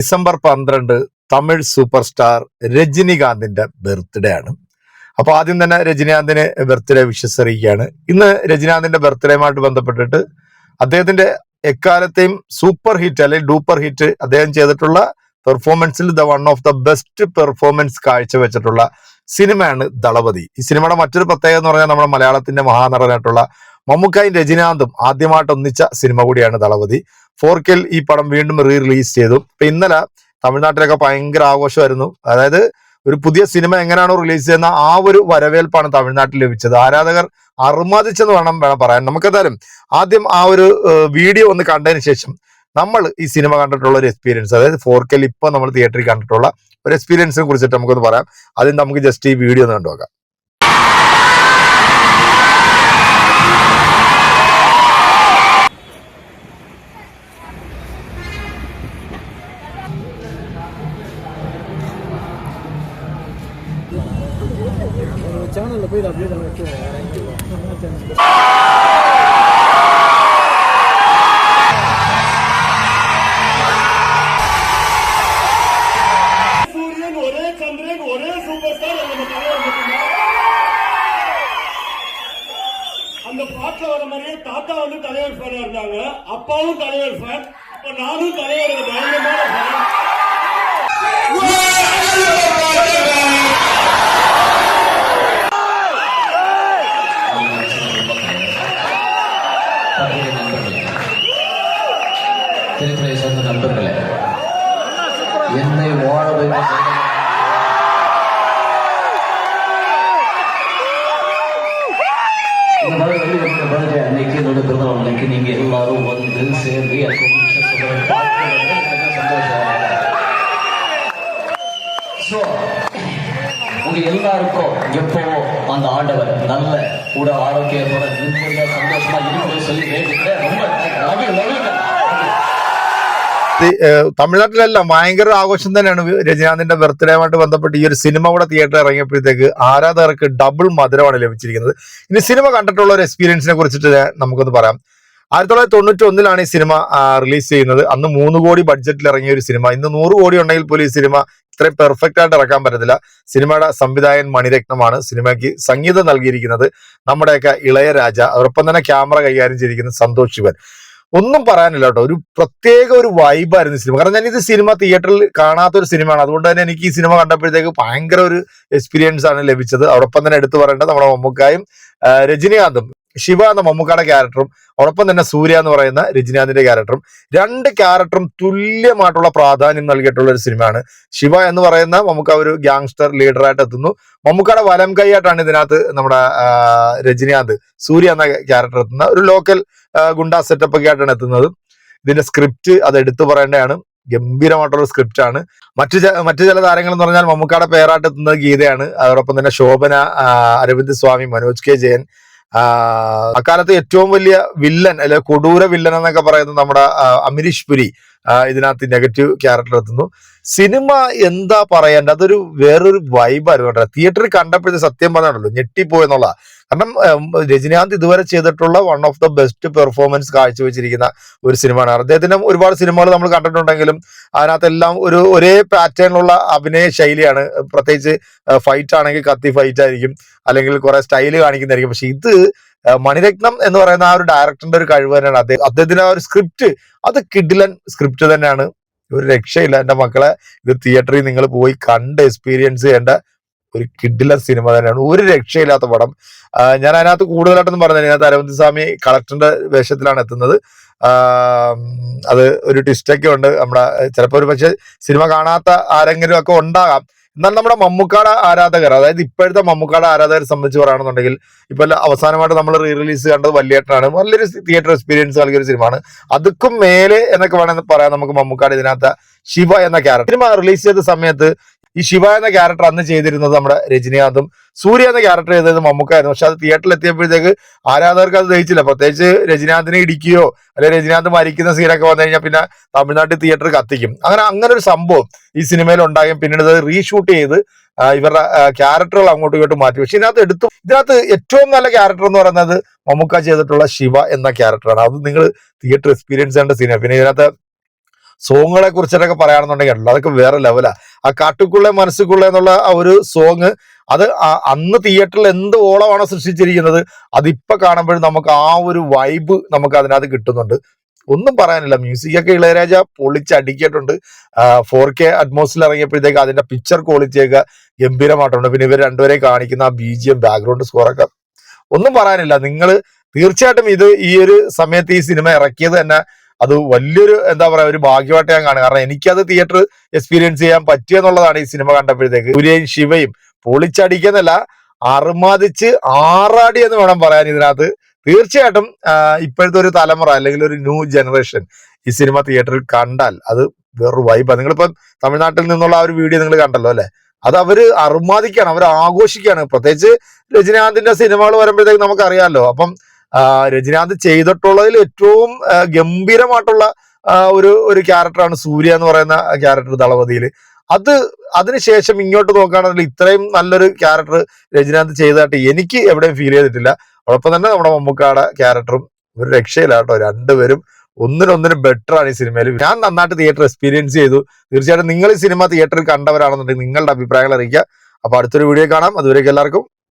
December 12 Tamil super star രജനികാന്തിന്റെ birthday ആണ്. അപ്പൊ ആദ്യം തന്നെ രജനീകാന്തിന് ബർത്ത്ഡേ വിഷസ് അറിയിക്കുകയാണ്. ഇന്ന് രജനീകാന്തിന്റെ ബർത്ത്ഡേയുമായിട്ട് ബന്ധപ്പെട്ടിട്ട് അദ്ദേഹത്തിന്റെ എക്കാലത്തെയും സൂപ്പർ ഹിറ്റ് അല്ലെങ്കിൽ ഡൂപ്പർ ഹിറ്റ് അദ്ദേഹം ചെയ്തിട്ടുള്ള പെർഫോമൻസിൽ one of the best performance കാഴ്ചവെച്ചിട്ടുള്ള സിനിമയാണ് ദളപതി. ഈ സിനിമയുടെ മറ്റൊരു പ്രത്യേകത എന്ന് പറഞ്ഞാൽ നമ്മുടെ മലയാളത്തിന്റെ മഹാനടനായിട്ടുള്ള മമ്മൂക്കായും രജനീകാന്തും ആദ്യമായിട്ട് ഒന്നിച്ച സിനിമ കൂടിയാണ് ദളപതി. 4K ഈ പടം വീണ്ടും റിലീസ് ചെയ്തു. ഇപ്പൊ ഇന്നലെ തമിഴ്നാട്ടിലൊക്കെ ഭയങ്കര ആഘോഷമായിരുന്നു. അതായത് ഒരു പുതിയ സിനിമ എങ്ങനെയാണോ റിലീസ് ചെയ്യുന്ന ആ ഒരു വരവേൽപ്പാണ് തമിഴ്നാട്ടിൽ ലഭിച്ചത്. ആരാധകർ അർമാദിച്ചെന്ന് വേണം പറയാൻ. നമുക്കെന്തായാലും ആദ്യം ആ ഒരു വീഡിയോ ഒന്ന് കണ്ടതിന് ശേഷം നമ്മൾ ഈ സിനിമ കണ്ടിട്ടുള്ള ഒരു എക്സ്പീരിയൻസ്, അതായത് 4K ഇപ്പൊ നമ്മൾ തിയേറ്ററിൽ കണ്ടിട്ടുള്ള ഒരു എക്സ്പീരിയൻസിനെ കുറിച്ചിട്ട് നമുക്കൊന്ന് പറയാം. അതിന് നമുക്ക് ജസ്റ്റ് ഈ വീഡിയോ ഒന്ന് കണ്ടുനോക്കാം. சேனல்ல போய் அப்படியே வச்சு சூரியன் ஒரே சந்திரன் ஒரே சூப்பர் ஸ்டார் நம்ம தலைவர் மட்டும்தான். அந்த பாட்டுல வர மாதிரியே தாத்தா வந்து தலைவர் ஃபேனா இருந்தாங்க, அப்பாவும் தலைவர் ஃபேன், இப்ப நானும் தலைவருக்கு பயங்கரமான ஃபேன். திருத்துறை சேர்ந்த நண்பர்களே, என்னை வாழ வைக்க அன்னைக்கு என்னோட பிறந்தநாள் அன்னைக்கு நீங்க எல்லாரும் வந்து சேர்ந்து எனக்கு உங்க எல்லாருக்கும் எப்பவோ அந்த ஆண்டவர் நல்ல உடல் ஆரோக்கியத்தோட நிம்மதியா சந்தோஷமா இருக்கணும்னு சொல்லி கேட்டுக்கிறேன். ரொம்ப തമിഴ്നാട്ടിലെല്ലാം ഭയങ്കര ആഘോഷം തന്നെയാണ് രജനീകാന്തിന്റെ ബർത്ത്ഡേയുമായിട്ട് ബന്ധപ്പെട്ട് ഈ ഒരു സിനിമ കൂടെ തിയേറ്ററിൽ ഇറങ്ങിയപ്പോഴത്തേക്ക് ആരാധകർക്ക് ഡബിൾ മധുരമാണ് ലഭിച്ചിരിക്കുന്നത്. ഇനി സിനിമ കണ്ടിട്ടുള്ള ഒരു എക്സ്പീരിയൻസിനെ കുറിച്ചിട്ട് നമുക്കൊന്ന് പറയാം. 1991 ഈ സിനിമ റിലീസ് ചെയ്യുന്നത്. അന്ന് 3 കോടി ബഡ്ജറ്റിൽ ഇറങ്ങിയ ഒരു സിനിമ. ഇന്ന് 100 കോടി ഉണ്ടെങ്കിൽ പോലും ഈ സിനിമ ഇത്രയും പെർഫെക്റ്റ് ആയിട്ട് ഇറക്കാൻ പറ്റത്തില്ല. സിനിമയുടെ സംവിധായകൻ മണിരത്നമാണ്. സിനിമയ്ക്ക് സംഗീതം നൽകിയിരിക്കുന്നത് നമ്മുടെയൊക്കെ ഇളയരാജ. അതോടൊപ്പം തന്നെ ക്യാമറ കൈകാര്യം ചെയ്തിരിക്കുന്നത് സന്തോഷ് ശിവൻ. ഒന്നും പറയാനില്ല കേട്ടോ. ഒരു പ്രത്യേക ഒരു വൈബായിരുന്നു സിനിമ. കാരണം ഞാൻ ഇത് സിനിമ തിയേറ്ററിൽ കാണാത്തൊരു സിനിമയാണ്. അതുകൊണ്ട് തന്നെ എനിക്ക് ഈ സിനിമ കണ്ടപ്പോഴത്തേക്ക് ഭയങ്കര ഒരു എക്സ്പീരിയൻസ് ആണ് ലഭിച്ചത്. അതോടൊപ്പം തന്നെ എടുത്തു പറയേണ്ടത് നമ്മുടെ മമ്മൂക്കായും രജനീകാന്തും, ശിവ എന്ന മമ്മൂക്കായുടെ ക്യാരക്ടറും അതോടൊപ്പം തന്നെ സൂര്യ എന്ന് പറയുന്ന രജനീകാന്തിന്റെ ക്യാരക്ടറും, 2 ക്യാരക്ടറും തുല്യമായിട്ടുള്ള പ്രാധാന്യം നൽകിയിട്ടുള്ള ഒരു സിനിമയാണ്. ശിവ എന്ന് പറയുന്ന മമ്മൂക്ക ഒരു ഗ്യാങ്സ്റ്റർ ലീഡറായിട്ട് എത്തുന്നു. മമ്മൂക്കയുടെ വലം കൈയായിട്ടാണ് ഇതിനകത്ത് നമ്മുടെ രജനീകാന്ത്, സൂര്യ എന്ന ക്യാരക്ടർ എത്തുന്ന ഒരു ലോക്കൽ ഗുണ്ടാ സെറ്റപ്പ് ഒക്കെ ആയിട്ടാണ് എത്തുന്നത്. ഇതിന്റെ സ്ക്രിപ്റ്റ് അത് എടുത്തു പറയേണ്ടതാണ്. ഗംഭീരമായിട്ടുള്ള സ്ക്രിപ്റ്റ് ആണ്. മറ്റു ചില താരങ്ങൾ എന്ന് പറഞ്ഞാൽ മമ്മൂക്കയുടെ പേരായിട്ട് എത്തുന്നത് ഗീതയാണ്. അതോടൊപ്പം തന്നെ ശോഭന, അരവിന്ദ് സ്വാമി, മനോജ് കെ ജയൻ, അക്കാലത്ത് ഏറ്റവും വലിയ വില്ലൻ അല്ലെ കൊടൂര വില്ലൻ എന്നൊക്കെ പറയുന്നത് നമ്മുടെ അമരീഷ് പുരി ഇതിനകത്ത് നെഗറ്റീവ് ക്യാരക്ടർ എത്തുന്നു. സിനിമ എന്താ പറയണ്ട, അതൊരു വേറൊരു വൈബായിരുന്നു കേട്ടോ. തിയേറ്ററിൽ കണ്ടപ്പോഴത്തെ സത്യം പറഞ്ഞാണല്ലോ ഞെട്ടിപ്പോയെന്നുള്ള. കാരണം രജനീകാന്ത് ഇതുവരെ ചെയ്തിട്ടുള്ള one of the best performance കാഴ്ചവെച്ചിരിക്കുന്ന ഒരു സിനിമയാണ്. അദ്ദേഹത്തിന് ഒരുപാട് സിനിമകൾ നമ്മൾ കണ്ടിട്ടുണ്ടെങ്കിലും അതിനകത്തെല്ലാം ഒരേ പാറ്റേണിലുള്ള അഭിനയ ശൈലിയാണ്. പ്രത്യേകിച്ച് ഫൈറ്റ് ആണെങ്കിൽ കത്തി ഫൈറ്റ് ആയിരിക്കും, അല്ലെങ്കിൽ കുറെ സ്റ്റൈല് കാണിക്കുന്നതായിരിക്കും. പക്ഷെ ഇത് മണിരത്നം എന്ന് പറയുന്ന ആ ഒരു ഡയറക്ടറിന്റെ ഒരു കഴിവ് തന്നെയാണ്. അദ്ദേഹത്തിന്റെ ആ ഒരു സ്ക്രിപ്റ്റ് അത് കിഡിലൻ സ്ക്രിപ്റ്റ് തന്നെയാണ്. ഒരു രക്ഷയില്ല. എന്റെ മക്കളെ, ഇത് തിയേറ്ററിൽ നിങ്ങൾ പോയി കണ്ട് എക്സ്പീരിയൻസ് ചെയ്യേണ്ട ഒരു കിഡിലൻ സിനിമ തന്നെയാണ്. ഒരു രക്ഷയില്ലാത്ത പടം. ഞാൻ അതിനകത്ത് കൂടുതലായിട്ടൊന്നും പറഞ്ഞത്, അതിനകത്ത് അരവിന്ദ് സ്വാമി കളക്ടറിന്റെ വേഷത്തിലാണ് എത്തുന്നത്. അത് ഒരു ട്വിസ്റ്റൊക്കെ ഉണ്ട്. നമ്മുടെ ചിലപ്പോൾ ഒരു പക്ഷെ സിനിമ കാണാത്ത ആരെങ്കിലും ഒക്കെ ഉണ്ടാകാം. എന്നാൽ നമ്മുടെ മമ്മൂക്കാടെ ആരാധകർ, അതായത് ഇപ്പോഴത്തെ മമ്മൂക്കാടെ ആരാധകരെ സംബന്ധിച്ച് പറയുകയാണെന്നുണ്ടെങ്കിൽ ഇപ്പൊ അവസാനമായിട്ട് നമ്മൾ റിലീസ് കണ്ടത് വല്യേട്ടനാണ്. നല്ലൊരു തിയേറ്റർ എക്സ്പീരിയൻസ് നൽകിയൊരു സിനിമയാണ്. അതുക്കും മേലെ എന്നൊക്കെ വേണമെന്ന് പറയാം നമുക്ക് മമ്മൂക്കാട് ഇതിനകത്ത് ശിവ എന്ന ക്യാരക്ടർ. സിനിമ റിലീസ് ചെയ്ത സമയത്ത് ഈ ശിവ എന്ന ക്യാരക്ടർ അന്ന് ചെയ്തിരുന്നത് നമ്മുടെ രജനീകാന്തും, സൂര്യ എന്ന ക്യാരക്ടർ ചെയ്തത് മമ്മൂക്കായിരുന്നു. പക്ഷെ അത് തിയേറ്ററിൽ എത്തിയപ്പോഴത്തേക്ക് ആരാധകർക്ക് അത് ദഹിച്ചില്ല. പ്രത്യേകിച്ച് രജനീകാന്തിനെ ഇടിക്കുകയോ അല്ലെങ്കിൽ രജനീകാന്ത് മരിക്കുന്ന സീനൊക്കെ വന്നു കഴിഞ്ഞാൽ പിന്നെ തമിഴ്നാട്ടിൽ തിയേറ്റർ കത്തിക്കും. അങ്ങനെ ഒരു സംഭവം ഈ സിനിമയിൽ ഉണ്ടാകും. പിന്നീട് ഇത് റീഷൂട്ട് ചെയ്ത് ഇവരുടെ ക്യാരക്ടറുകൾ അങ്ങോട്ടും ഇങ്ങോട്ടും മാറ്റി. പക്ഷെ ഇതിനകത്ത് ഏറ്റവും നല്ല ക്യാരക്ടർ എന്ന് പറയുന്നത് മമ്മൂക്ക ചെയ്തിട്ടുള്ള ശിവ എന്ന ക്യാരക്ടറാണ്. അത് നിങ്ങൾ തിയേറ്റർ എക്സ്പീരിയൻസ് ചെയ്യേണ്ട സീനാണ്. പിന്നെ ഇതിനകത്ത് സോങ്ങുകളെ കുറിച്ചിട്ടൊക്കെ പറയുകയാണെന്നുണ്ടെങ്കിൽ ഉണ്ടല്ലോ അതൊക്കെ വേറെ ലെവലാ. ആ കാട്ടുക്കുള്ളേ മനസ്സുക്കുള്ളേ എന്നുള്ള ആ ഒരു സോങ് അത് അന്ന് തിയേറ്ററിൽ എന്ത് ഓളമാണോ സൃഷ്ടിച്ചിരിക്കുന്നത് അതിപ്പോ കാണുമ്പോഴും നമുക്ക് ആ ഒരു വൈബ് നമുക്ക് അതിനകത്ത് കിട്ടുന്നുണ്ട്. ഒന്നും പറയാനില്ല. മ്യൂസിക് ഒക്കെ ഇളയരാജ പൊളിച്ചടിക്കിയിട്ടുണ്ട്. 4K അറ്റ്മോസിൽ ഇറങ്ങിയപ്പോഴത്തേക്ക് അതിന്റെ പിക്ചർ ക്വാളിറ്റിയൊക്കെ ഗംഭീരമായിട്ടുണ്ട്. പിന്നെ ഇവർ രണ്ടുപേരെയും കാണിക്കുന്ന ആ BGM ബാക്ക്ഗ്രൗണ്ട് സ്കോറൊക്കെ ഒന്നും പറയാനില്ല. നിങ്ങൾ തീർച്ചയായിട്ടും ഈ ഒരു സമയത്ത് ഈ സിനിമ ഇറക്കിയത് തന്നെ അത് വലിയൊരു എന്താ പറയാ ഒരു ഭാഗ്യമായിട്ട് ഞാൻ കാണുക. കാരണം എനിക്കത് തിയേറ്റർ എക്സ്പീരിയൻസ് ചെയ്യാൻ പറ്റിയെന്നുള്ളതാണ് ഈ സിനിമ കണ്ടപ്പോഴത്തേക്ക്. സൂര്യയും ശിവയും പൊളിച്ചടിക്കുന്നല്ല, അറുമാദിച്ച് ആറാടി എന്ന് വേണം പറയാൻ ഇതിനകത്ത്. തീർച്ചയായിട്ടും ഇപ്പോഴത്തെ ഒരു തലമുറ അല്ലെങ്കിൽ ഒരു ന്യൂ ജനറേഷൻ ഈ സിനിമ തിയേറ്ററിൽ കണ്ടാൽ അത് വേറൊരു വൈബാണ്. നിങ്ങളിപ്പോ തമിഴ്നാട്ടിൽ നിന്നുള്ള ആ ഒരു വീഡിയോ നിങ്ങൾ കണ്ടല്ലോ അല്ലെ, അത് അവര് അറുമാദിക്കാണ്, അവർ ആഘോഷിക്കുകയാണ്. പ്രത്യേകിച്ച് രജനീകാന്തിന്റെ സിനിമകൾ വരുമ്പോഴത്തേക്ക് നമുക്കറിയാമല്ലോ. അപ്പം രജനീകാന്ത് ചെയ്തിട്ടുള്ളതിൽ ഏറ്റവും ഗംഭീരമായിട്ടുള്ള ഒരു ക്യാരക്ടറാണ് സൂര്യ എന്ന് പറയുന്ന ക്യാരക്ടർ ദളപതിയിൽ. അതിനുശേഷം ഇങ്ങോട്ട് നോക്കുകയാണെങ്കിൽ ഇത്രയും നല്ലൊരു ക്യാരക്ടർ രജനീകാന്ത് ചെയ്തതായിട്ട് എനിക്ക് എവിടെയും ഫീൽ ചെയ്തിട്ടില്ല. അതോടൊപ്പം തന്നെ നമ്മുടെ മമ്മൂക്കാടെ ക്യാരക്ടറും ഒരു രക്ഷയില്ല കേട്ടോ. രണ്ടുപേരും ഒന്നിനൊന്നിനും ബെറ്റർ ആണ് ഈ സിനിമയിൽ. ഞാൻ നന്നായിട്ട് തിയേറ്റർ എക്സ്പീരിയൻസ് ചെയ്തു. തീർച്ചയായിട്ടും നിങ്ങൾ ഈ സിനിമ തിയേറ്ററിൽ കണ്ടവരാണെന്നുണ്ടെങ്കിൽ നിങ്ങളുടെ അഭിപ്രായങ്ങൾ അറിയിക്കുക. അപ്പൊ അടുത്തൊരു വീഡിയോ കാണാം. അതുവരേക്കും എല്ലാവർക്കും